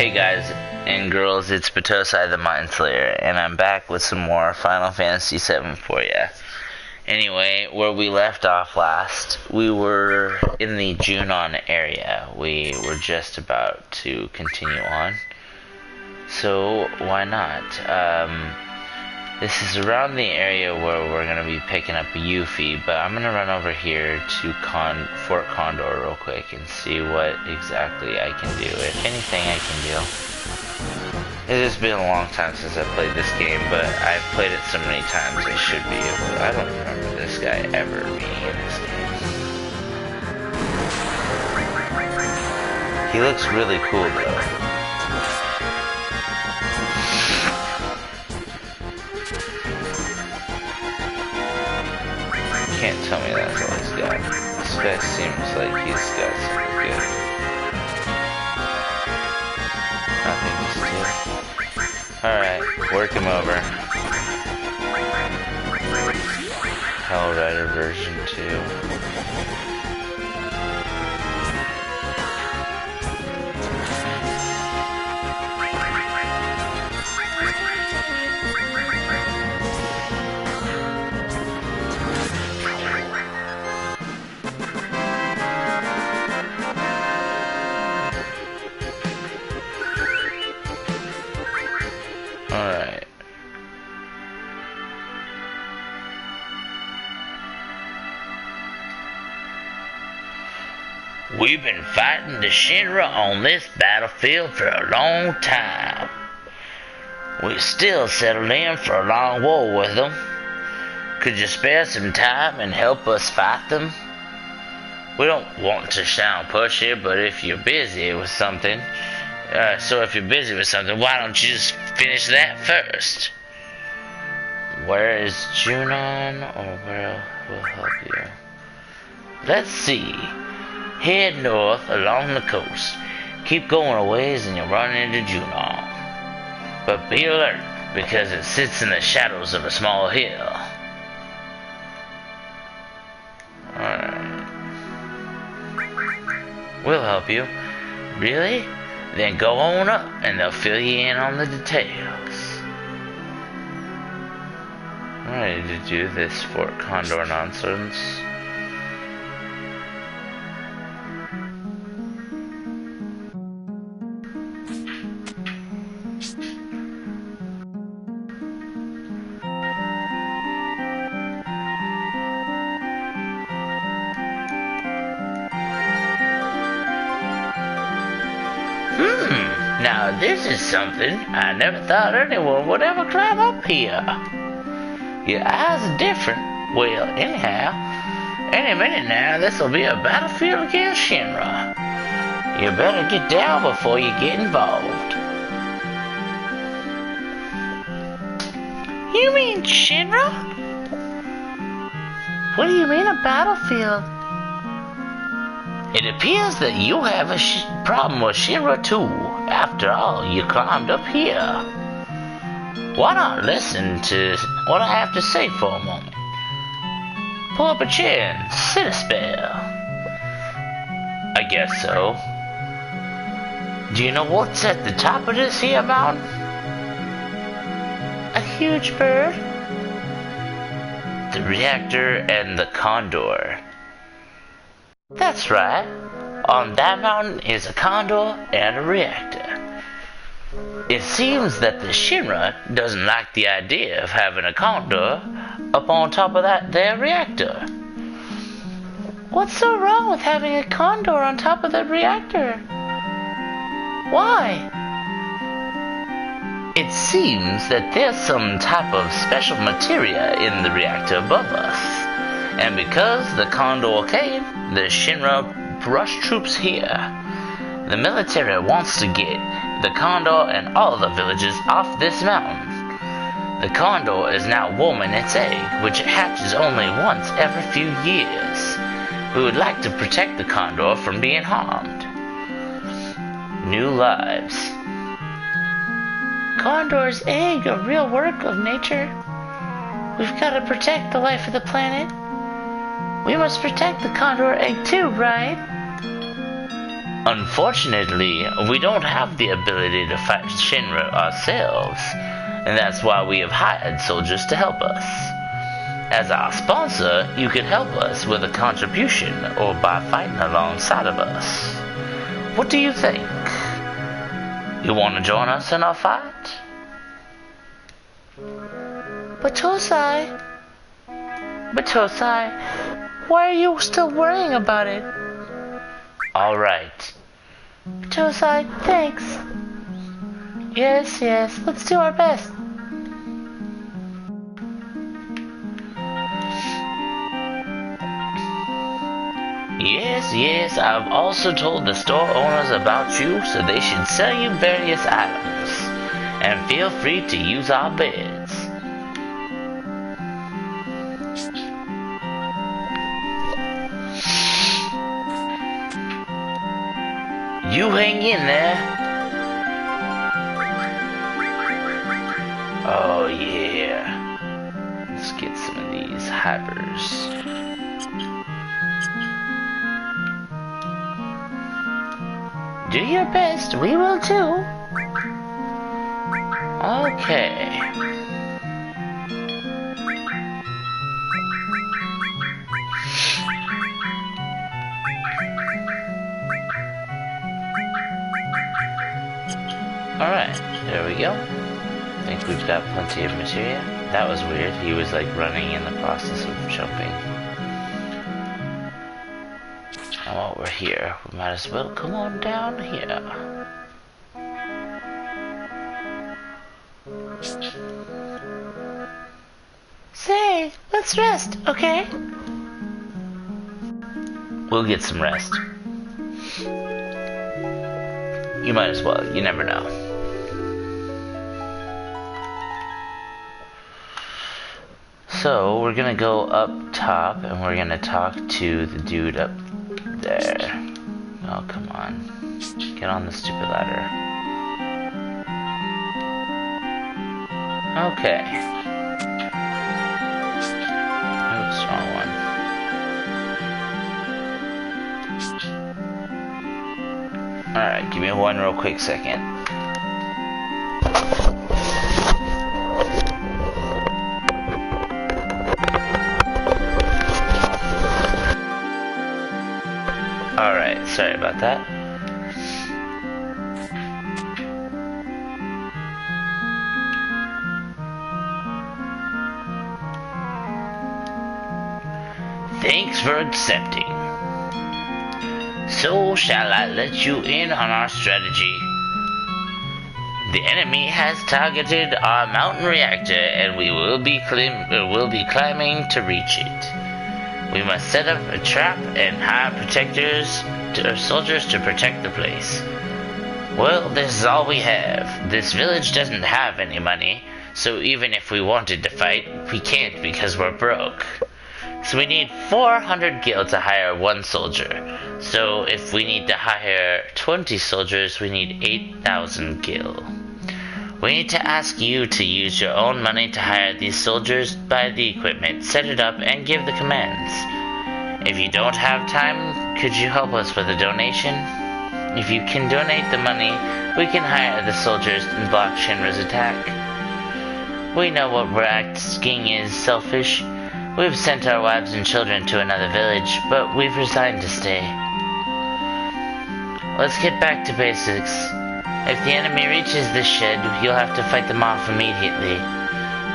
Hey guys and girls, it's Batosai the Mind Slayer, and I'm back with some more Final Fantasy VII for you. Anyway, where we left off last, we were in the Junon area. We were just about to continue on, so why not? This is around the area where we're going to be picking up Yuffie, but I'm going to run over here to Fort Condor real quick and see what exactly I can do, if anything I can do. It has been a long time since I played this game, but I've played it so many times I should be able to. I don't remember this guy ever being in this game. He looks really cool though. Can't tell me that's all he's got. This guy seems like he's got something good. Nothing to steal. Alright, work him over. Hellrider version 2. Alright. We've been fighting the Shinra on this battlefield for a long time. We still settled in for a long war with them. Could you spare some time and help us fight them? We don't want to sound pushy, but if you're busy with something, why don't you just finish that first? Where is Junon, or where will help you? Let's see. Head north along the coast. Keep going a ways and you'll run into Junon. But be alert, because it sits in the shadows of a small hill. Alright. We'll help you. Really? Then go on up, and they'll fill you in on the details. I'm ready to do this Fort Condor nonsense. Now this is something I never thought anyone would ever climb up here. Your eyes are different. Well, anyhow, any minute now this'll be a battlefield against Shinra. You better get down before you get involved. You mean Shinra? What do you mean a battlefield? It appears that you have a problem with Shinra too. After all, you climbed up here. Why not listen to what I have to say for a moment? Pull up a chair and sit a spell. I guess so. Do you know what's at the top of this here mountain? A huge bird? The reactor and the condor. That's right. On that mountain is a condor and a reactor. It seems that the Shinra doesn't like the idea of having a condor up on top of that there reactor. What's so wrong with having a condor on top of the reactor? Why? It seems that there's some type of special materia in the reactor above us. And because the condor came, the Shinra rushed troops here. The military wants to get the condor and all the villages off this mountain. The condor is now warming its egg, which it hatches only once every few years. We would like to protect the condor from being harmed. New lives. Condor's egg, a real work of nature. We've got to protect the life of the planet. We must protect the condor egg too, right? Unfortunately, we don't have the ability to fight Shinra ourselves, and that's why we have hired soldiers to help us. As our sponsor, you can help us with a contribution or by fighting alongside of us. What do you think? You want to join us in our fight? But Tosai, why are you still worrying about it? Alright. Tosai, thanks. Yes, let's do our best. Yes, I've also told the store owners about you so they should sell you various items. And feel free to use our beds. You hang in there. Oh yeah. Let's get some of these hypers. Do your best, we will too. Okay. Alright, there we go. I think we've got plenty of materia. That was weird. He was like running in the process of jumping. And while we're here, we might as well come on down here. Say, let's rest, okay? We'll get some rest. You might as well, you never know. So, we're gonna go up top and we're gonna talk to the dude up there. Oh, come on. Get on the stupid ladder. Okay. Oops, wrong one. Alright, give me one real quick second. Alright, sorry about that. Thanks for accepting. So shall I let you in on our strategy? The enemy has targeted our mountain reactor and we will be climbing to reach it. We must set up a trap and hire soldiers to protect the place. Well, this is all we have. This village doesn't have any money, so even if we wanted to fight, we can't because we're broke. So we need 400 gil to hire one soldier. So if we need to hire 20 soldiers, we need 8,000 gil. We need to ask you to use your own money to hire these soldiers, buy the equipment, set it up, and give the commands. If you don't have time, could you help us with a donation? If you can donate the money, we can hire the soldiers and block Shinra's attack. We know what we're asking is selfish. We've sent our wives and children to another village, but we've resigned to stay. Let's get back to basics. If the enemy reaches this shed, you'll have to fight them off immediately.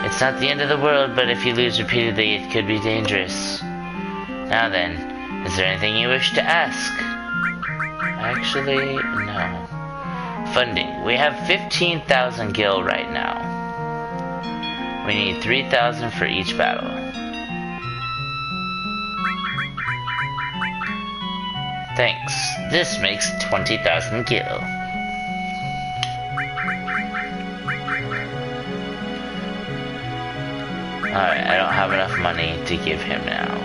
It's not the end of the world, but if you lose repeatedly, it could be dangerous. Now then, is there anything you wish to ask? Actually, no. Funding. We have 15,000 gil right now. We need 3,000 for each battle. Thanks. This makes 20,000 gil. Alright, I don't have enough money to give him now.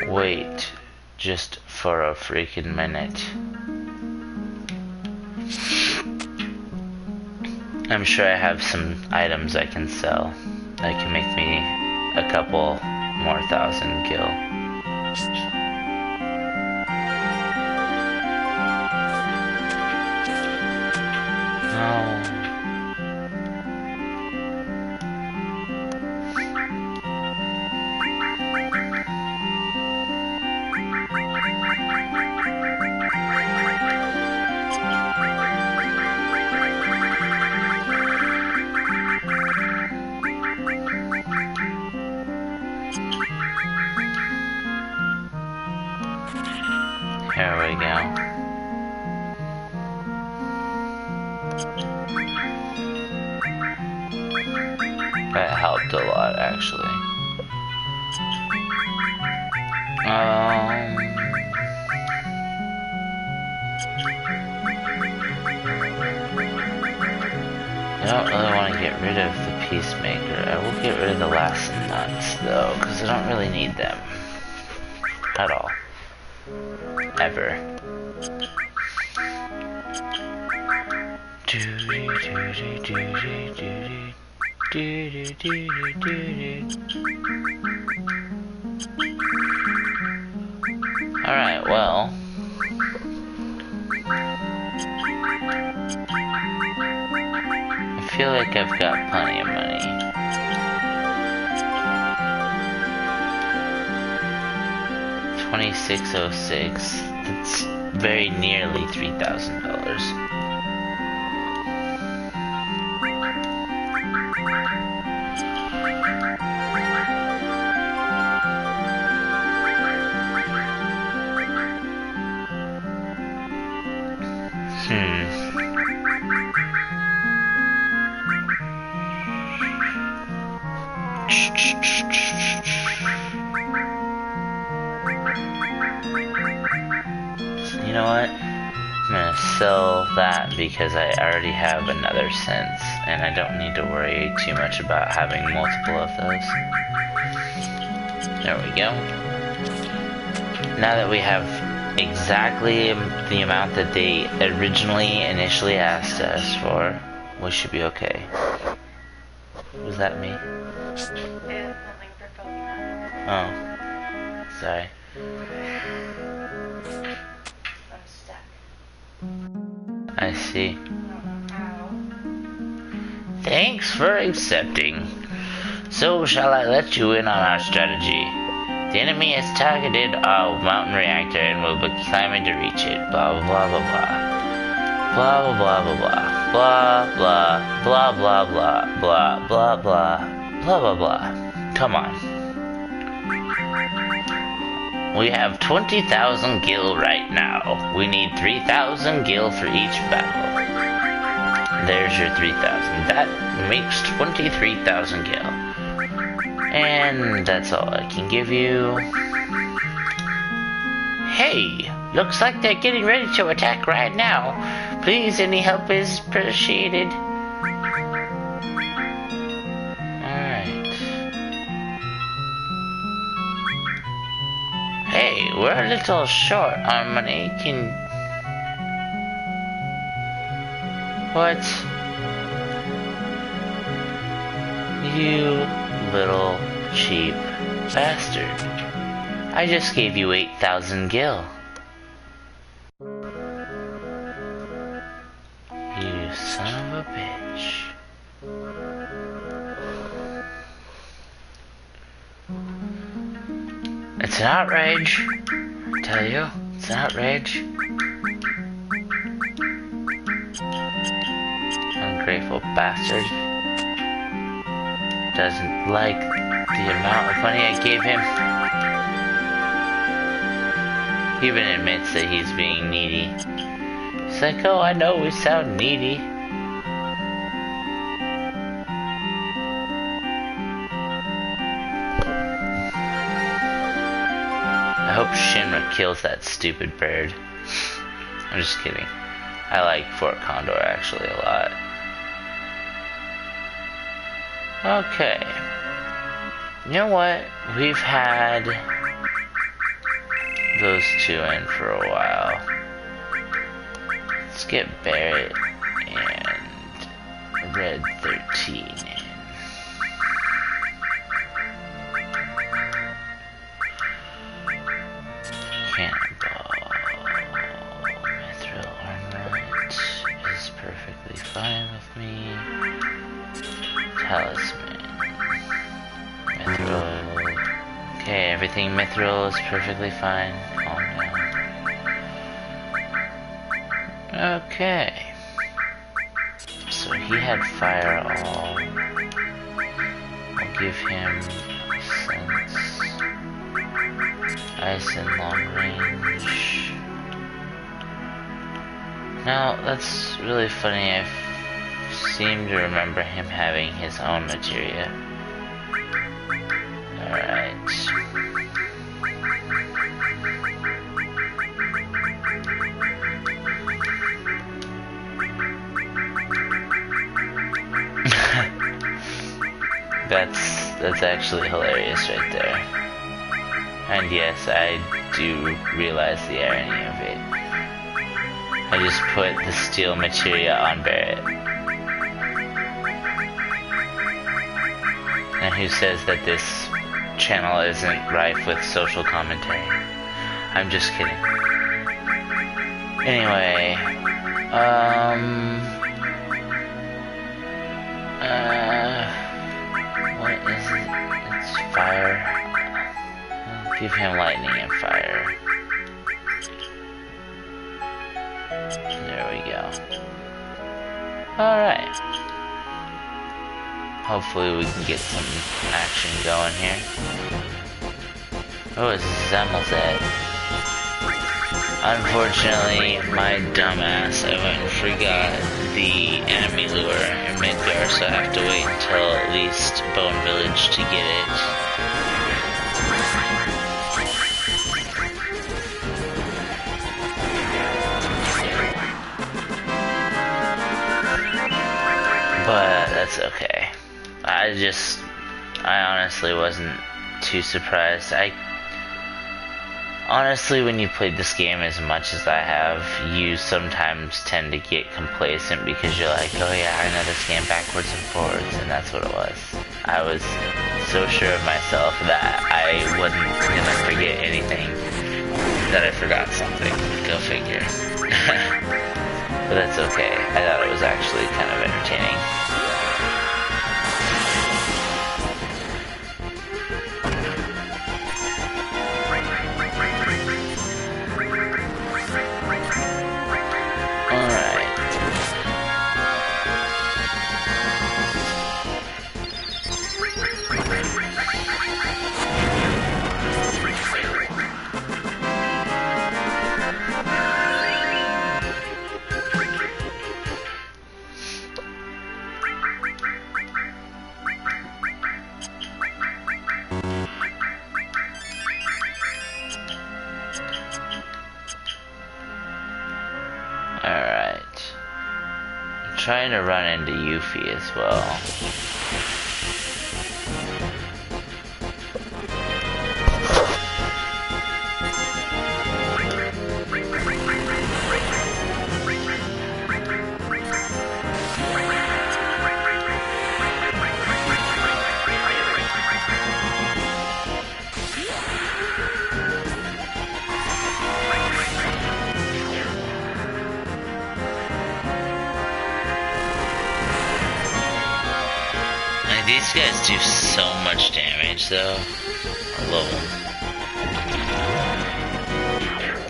Wait, just for a freaking minute. I'm sure I have some items I can sell that can make me a couple more thousand gil. Oh. Here we go. That helped a lot, actually. I don't really want to get rid of the Peacemaker. I will get rid of the last nuts, though, because I don't really need them. At all. Ever. Alright, well. I feel like I've got plenty of money. $26.06. That's very nearly $3,000. You know what? I'm gonna sell that because I already have another sense and I don't need to worry too much about having multiple of those. There we go. Now that we have exactly the amount that they initially asked us for, we should be okay. Was that me? Yeah, nothing for Pokemon. Oh. Sorry. I'm stuck. I see. Ow. Thanks for accepting. So, shall I let you in on our strategy? The enemy has targeted our mountain reactor and will be climbing to reach it. Blah, blah, blah, blah, blah. Blah, blah, blah, blah, blah. Blah, blah, blah, blah, blah, blah, blah. Blah, blah, blah. Come on. We have 20,000 gil right now. We need 3,000 gil for each battle. There's your 3,000. That makes 23,000 gil. And that's all I can give you. Hey, looks like they're getting ready to attack right now. Please, any help is appreciated. Alright. Hey, we're a little short on money. What? You little cheap bastard. I just gave you 8,000 gil. You son of a bitch. It's an outrage. I tell you, it's an outrage. Ungrateful bastard. Doesn't like the amount of money I gave him. He even admits that he's being needy. He's like, oh, I know we sound needy. I hope Shinra kills that stupid bird. I'm just kidding. I like Fort Condor actually a lot. Okay. You know what? We've had those two in for a while. Let's get Barrett and red 13 in. Cannonball. Mithril Armlet is perfectly fine with me. Talisman. Mithril. Okay, everything Mithril is perfectly fine. Calm down. Okay. So he had fire all. I'll give him sense. Ice and long range. Now, that's really funny. I seem to remember him having his own materia. Alright. That's actually hilarious right there. And yes, I do realize the irony of it. I just put the steel materia on Barret. And who says that this channel isn't rife with social commentary? I'm just kidding. Anyway, what is it? It's fire. I'll give him lightning and fire. There we go. Alright. Hopefully we can get some action going here. Oh, it's Zemmelzed. Unfortunately, my dumbass, I went and forgot the enemy lure in Midgar, so I have to wait until at least Bone Village to get it. But that's okay. I honestly wasn't too surprised. Honestly, when you played this game as much as I have, you sometimes tend to get complacent because you're like, oh yeah, I know this game backwards and forwards, and that's what it was. I was so sure of myself that I wasn't gonna forget anything, that I forgot something. Go figure. But that's okay. I thought it was actually kind of entertaining. Trying to run into Yuffie as well. These guys do so much damage though. I love them.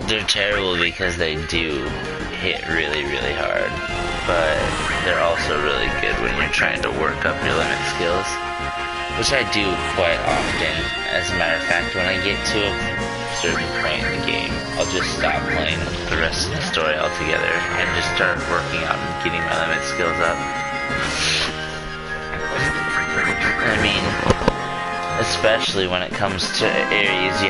They're terrible because they do hit really, really hard. But they're also really good when you're trying to work up your limit skills. Which I do quite often. As a matter of fact, when I get to a certain point in the game, I'll just stop playing the rest of the story altogether and just start working out and getting my limit skills up. I mean, especially when it comes to areas you